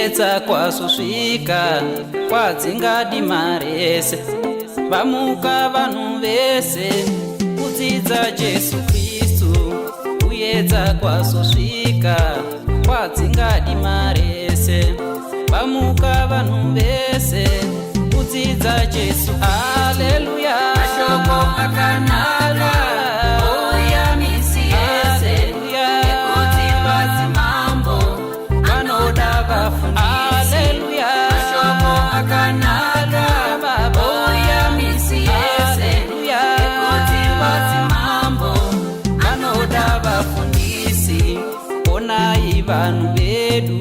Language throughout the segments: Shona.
kuyedza kwazosvika kwadzingadi rese. Vamuka vanhu vese kudzidza Jesu Kristu, kuyedza kwazosvika kwadzingadi rese. Vamuka vanhu vese kudzidza Jesu. Haleluya. Mashoko akanaka ouya misi yese ekuti madzimambo vanoda vafundisi. Haleluya. Mashoko akanaka ouya misi yese ekuti madzimambo vanoda vafundisi. Onai vanhu vedu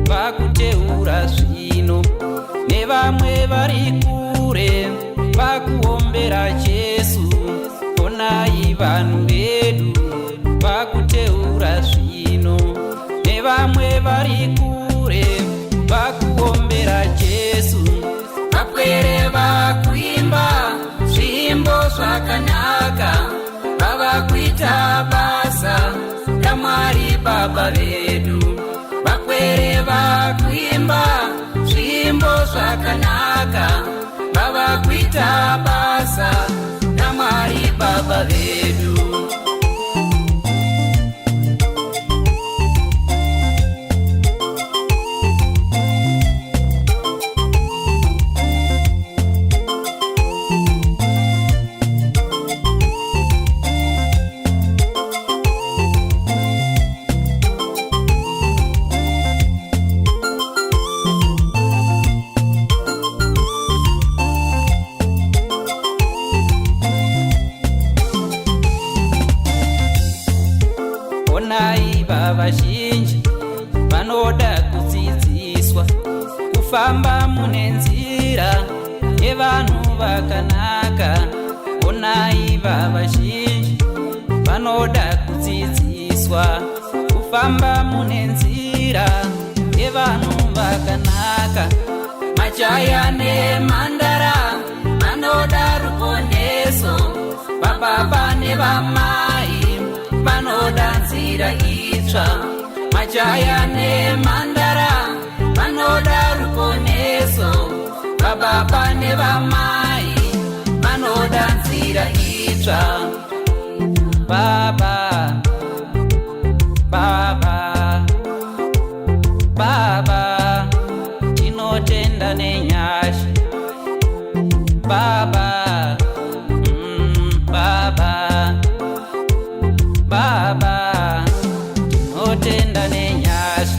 vakuteura zvino, nevamwe vari kure vakuombera Jesu. Onai vanhu vedu vakuteura zvino, nevamwe vari kure vakuombera Jesu. Vapwere vakuimba zvimbo zvakanaka, vava kuita basa raMwari Baba vedu. Vapwere vakuimba zvimbo zvakanaka, vava kuita basa raMwari Baba vedu. Onai vazhinji vanoda kudzidziswa kufamba mune nzira yevanhu vakanaka. Onai vazhinji vanoda kudzidziswa kufamba mune nzira yevanhu vakanaka. Majaya nemhandara vanoda ruponeso, vababa nevamai vanoda nzira itsva. Majaya nemhandara vanoda ruponeso, vababa nevamai vanoda nzira itsva. Baba, Baba, Baba, tinotenda nenyasha. Baba, Baba, Baba, tinotenda nenyasha.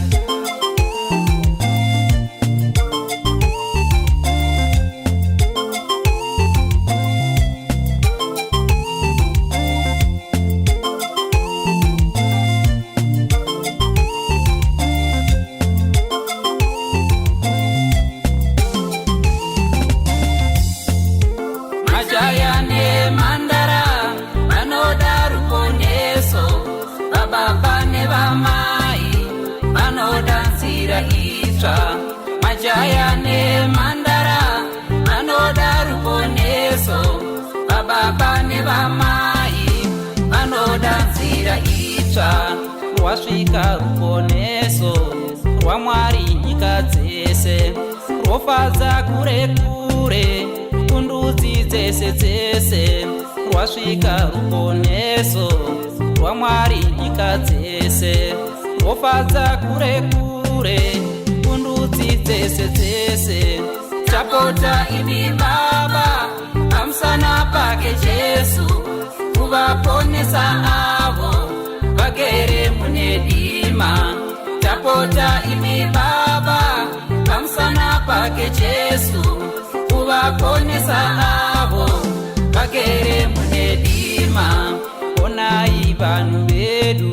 Majaya nemhandara vanoda ruponeso, vababa nevamai vanoda nzira itsva. Majaya nemhandara vanoda ruponeso, vababa nevamai vanoda nzira itsva. Rwasvika ruponeso rwaMwari nyika dzese, rwofadza kure kure kundudzi dzese dzese. Rwasvika ruponeso rwaMwari nyika dzese, rwofadza kure kure kundudzi dzese dzese. Tapota imi Baba pamusana pake Jesu, kuvaponesa avo vagere mune dima. Tapota imi Baba pamusana pake Jesu, kuvaponesa avo vagere mune dima. Onai vanhu vedu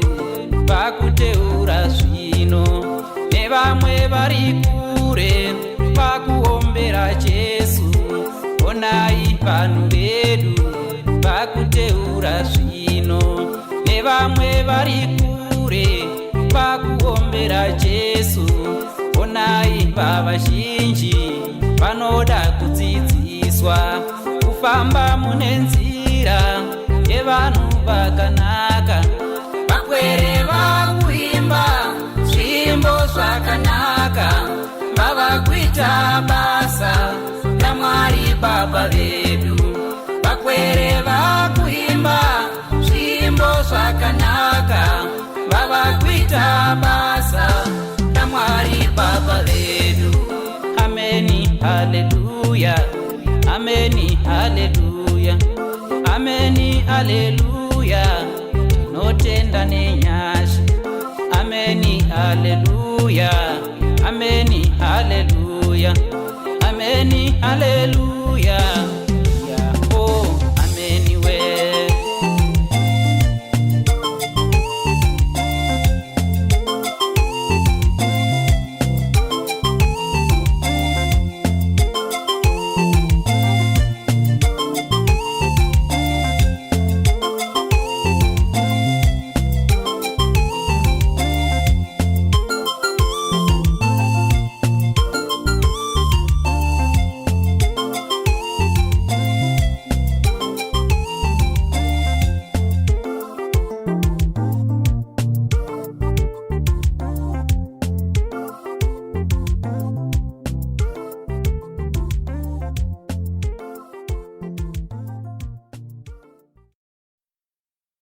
vakuteura zvino, nevamwe vari kure vakuombera Jesu. Onai vanhu vedu vakuteura zvino, nevamwe vari kure vakuombera Jesu. Onai vazhinji vanoda kudzidziswa kufamba mune nzira yevanhu vakanaka. Vapwere vakuimba zvimbo zvakanaka, vava kuita basa raMwari Baba vedu, vakwere vakuimba zvimbo zvakanaka, vava kuita basa raMwari Baba vedu. Ameni, haleluya, ameni, haleluya, ameni, haleluya, tinotenda nenyasha. Ameni, haleluya, ameni, haleluya, ameni, haleluya.